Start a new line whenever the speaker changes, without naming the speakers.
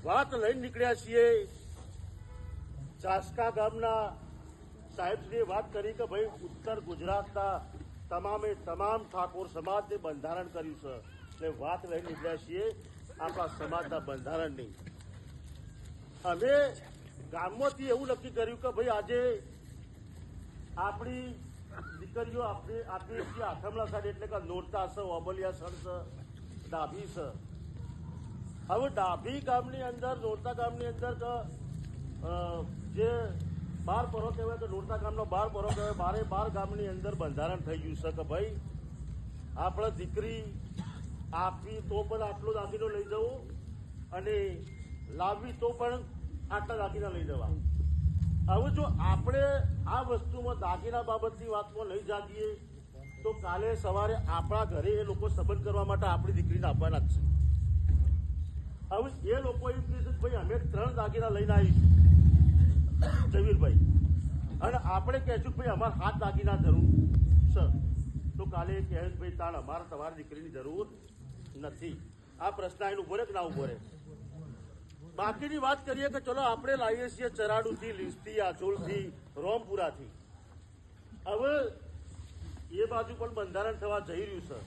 વાત લઈને નીકળ્યા છીએ ચાસકા ગામના સાહેબશ્રીએ વાત કરી કે ભાઈ ઉત્તર ગુજરાતના તમામે તમામ ઠાકોર સમાજને બંધારણ કર્યું છે એટલે વાત લઈને નીકળ્યા છીએ આપણા સમાજના બંધારણની। અમે ગામમાંથી એવું નક્કી કર્યું કે ભાઈ આજે આપણી દીકરીઓ આપણી આથમલા સાઈડ એટલે કે નોરતા છે, ઓબલિયા સણ છે, ડાભી છે। હવે ડાભી ગામની અંદર નોરતા ગામની અંદર જે 12 પરો કહેવાય કે નોરતા ગામનો 12 પરો કહેવાય, 12 ગામની અંદર બંધારણ થઈ ગયું છે કે ભાઈ આપણે દીકરી આપવી તો પણ આટલો દાગીનો લઈ જવો અને લાવવી તો પણ આટલા દાગીના લઈ જવા। હવે જો આપણે આ વસ્તુમાં દાગીના બાબતની વાતમાં લઈ જાગીએ તો કાલે સવારે આપણા ઘરે એ લોકો સંબંધ કરવા માટે આપણી દીકરીને આપવાના જ છે। હવે એ લોકો એમ કહે છે ભાઈ અમે 3 દાગીના લઈને આવીશું જવીરભાઈ, અને આપણે કહેશું ભાઈ અમારે 7 દાગીના જરૂર છે, તો કાલે એ કહે ભાઈ તાણ અમારે તમારી દીકરીની જરૂર નથી। આ પ્રશ્ન એને ઉભો રહે કે ના ઉભો રહે? બાકીની વાત કરીએ કે ચલો આપણે લાવીએ છીએ ચરાડુથી, લીસથી, આચોલથી, રોમપુરાથી। હવે એ બાજુ પણ બંધારણ થવા જઈ રહ્યું છે।